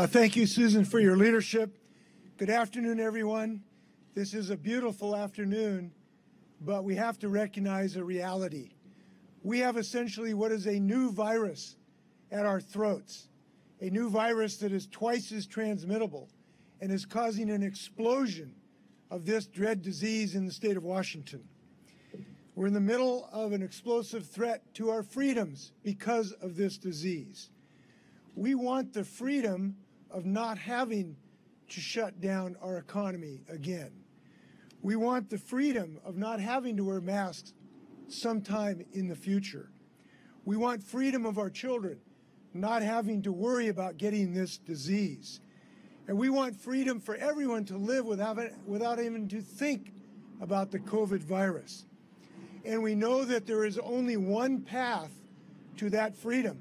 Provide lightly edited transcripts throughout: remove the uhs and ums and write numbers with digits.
Thank you, Susan, for your leadership. Good afternoon, everyone. This is a beautiful afternoon, but we have to recognize a reality. We have essentially what is a new virus at our throats, a new virus that is twice as transmittable and is causing an explosion of this dread disease in the state of Washington. We're in the middle of an explosive threat to our freedoms because of this disease. We want the freedom of not having to shut down our economy again. We want the freedom of not having to wear masks sometime in the future. We want freedom of our children not having to worry about getting this disease. And we want freedom for everyone to live without even to think about the COVID virus. And we know that there is only one path to that freedom,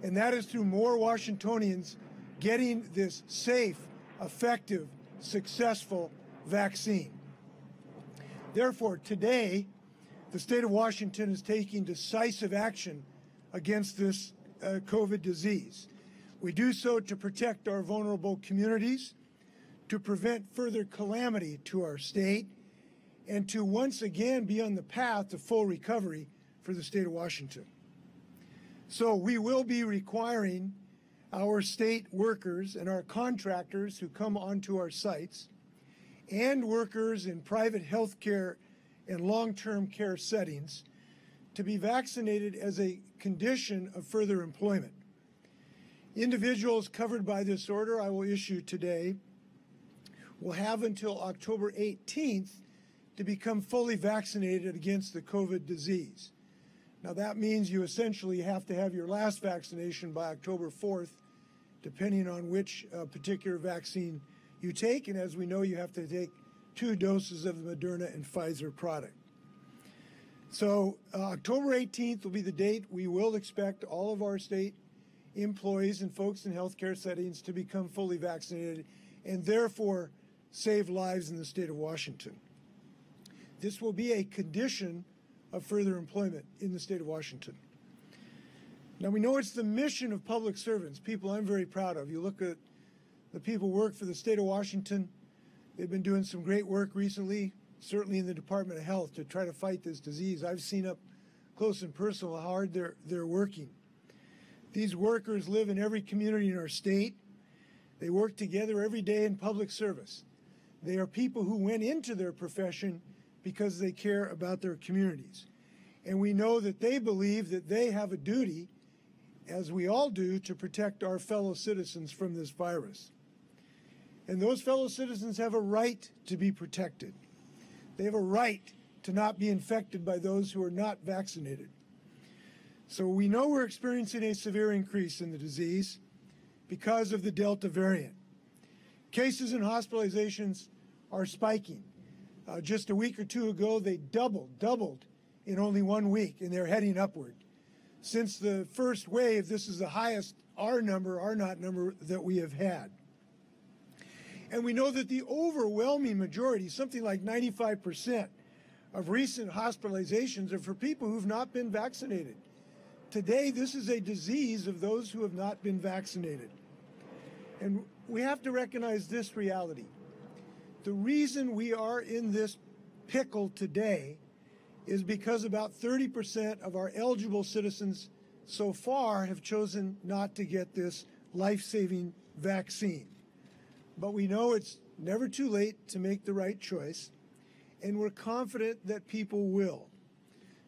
and that is through more Washingtonians getting this safe, effective, successful vaccine. Therefore, today, the state of Washington is taking decisive action against this COVID disease. We do so to protect our vulnerable communities, to prevent further calamity to our state, and to once again be on the path to full recovery for the state of Washington. So we will be requiring our state workers and our contractors who come onto our sites and workers in private health care and long-term care settings to be vaccinated as a condition of further employment. Individuals covered by this order I will issue today will have until October 18th to become fully vaccinated against the COVID disease. Now that means you essentially have to have your last vaccination by October 4th, depending on which particular vaccine you take. And as we know, you have to take 2 doses of the Moderna and Pfizer product. So October 18th will be the date we will expect all of our state employees and folks in healthcare settings to become fully vaccinated and therefore save lives in the state of Washington. This will be a condition of further employment in the state of Washington. Now we know it's the mission of public servants, people I'm very proud of. You look at the people who work for the state of Washington, they've been doing some great work recently, certainly in the Department of Health to try to fight this disease. I've seen up close and personal how hard they're working. These workers live in every community in our state. They work together every day in public service. They are people who went into their profession because they care about their communities. And we know that they believe that they have a duty, as we all do, to protect our fellow citizens from this virus. And those fellow citizens have a right to be protected. They have a right to not be infected by those who are not vaccinated. So we know we're experiencing a severe increase in the disease because of the Delta variant. Cases and hospitalizations are spiking. Just a week or two ago, they doubled in only 1 week, and they're heading upward. Since the first wave, this is the highest R naught number that we have had. And we know that the overwhelming majority, something like 95% of recent hospitalizations are for people who've not been vaccinated. Today, this is a disease of those who have not been vaccinated. And we have to recognize this reality. The reason we are in this pickle today is because about 30% of our eligible citizens so far have chosen not to get this life-saving vaccine. But we know it's never too late to make the right choice, and we're confident that people will.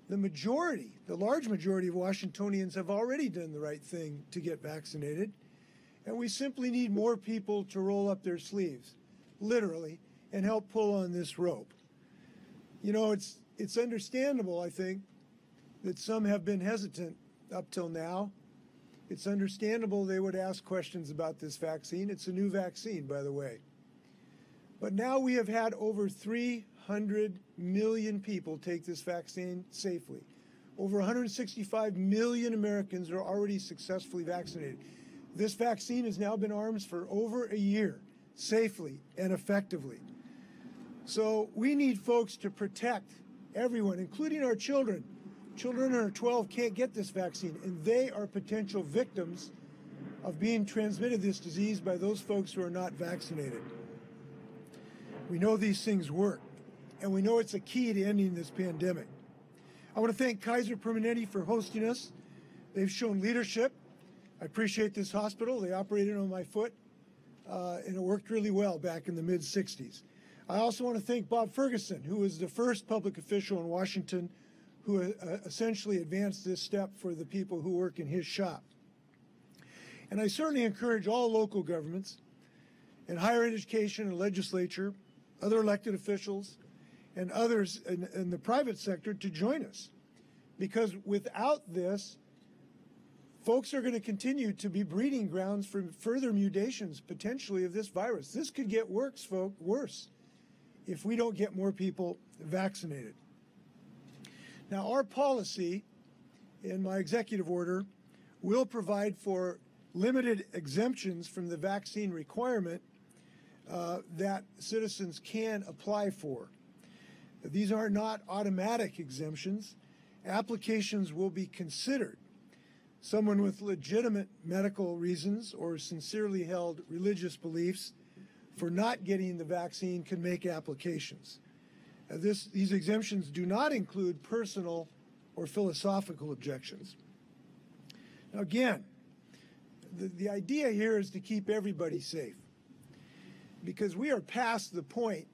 The large majority of Washingtonians have already done the right thing to get vaccinated, and we simply need more people to roll up their sleeves, literally, and help pull on this rope. You know, it's understandable, I think, that some have been hesitant up till now. It's understandable they would ask questions about this vaccine. It's a new vaccine, by the way. But now we have had over 300 million people take this vaccine safely. Over 165 million Americans are already successfully vaccinated. This vaccine has now been armed for over a year, safely and effectively. So we need folks to protect everyone, including our children. Children under 12 can't get this vaccine, and they are potential victims of being transmitted this disease by those folks who are not vaccinated. We know these things work, and we know it's a key to ending this pandemic. I want to thank Kaiser Permanente for hosting us. They've shown leadership. I appreciate this hospital. They operated on my foot, and it worked really well back in the mid-'60s. I also want to thank Bob Ferguson, who was the first public official in Washington who essentially advanced this step for the people who work in his shop. And I certainly encourage all local governments and higher education and legislature, other elected officials, and others in the private sector to join us. Because without this, folks are going to continue to be breeding grounds for further mutations, potentially, of this virus. This could get worse if we don't get more people vaccinated. Now, our policy in my executive order will provide for limited exemptions from the vaccine requirement that citizens can apply for. These are not automatic exemptions. Applications will be considered. Someone with legitimate medical reasons or sincerely held religious beliefs for not getting the vaccine can make applications. These exemptions do not include personal or philosophical objections. Now again, the idea here is to keep everybody safe, because we are past the point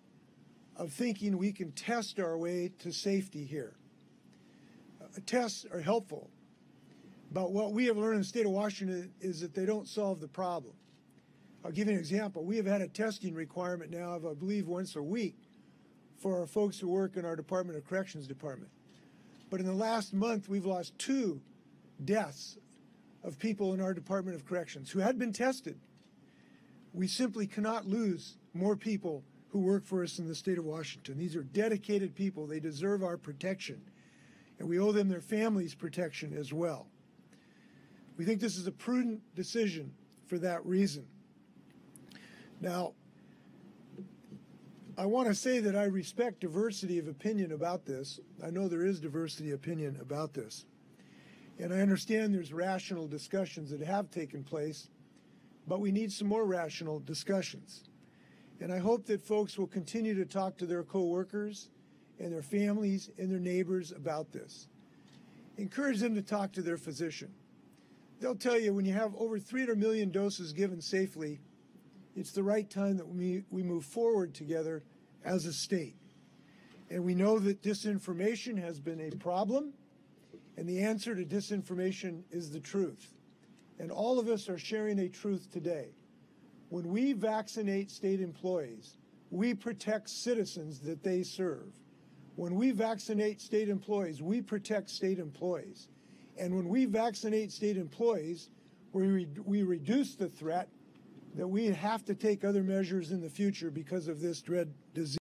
of thinking we can test our way to safety here. Tests are helpful, but what we have learned in the state of Washington is that they don't solve the problem. I'll give you an example. We have had a testing requirement now of, I believe, once a week for our folks who work in our Department of Corrections department. But in the last month, we've lost 2 deaths of people in our Department of Corrections who had been tested. We simply cannot lose more people who work for us in the state of Washington. These are dedicated people. They deserve our protection, and we owe them their families' protection as well. We think this is a prudent decision for that reason. Now, I want to say that I respect diversity of opinion about this. I know there is diversity of opinion about this. And I understand there's rational discussions that have taken place, but we need some more rational discussions. And I hope that folks will continue to talk to their coworkers and their families and their neighbors about this. Encourage them to talk to their physician. They'll tell you when you have over 300 million doses given safely, it's the right time that we move forward together as a state. And we know that disinformation has been a problem, and the answer to disinformation is the truth. And all of us are sharing a truth today. When we vaccinate state employees, we protect citizens that they serve. When we vaccinate state employees, we protect state employees. And when we vaccinate state employees, we reduce the threat that we have to take other measures in the future because of this dread disease.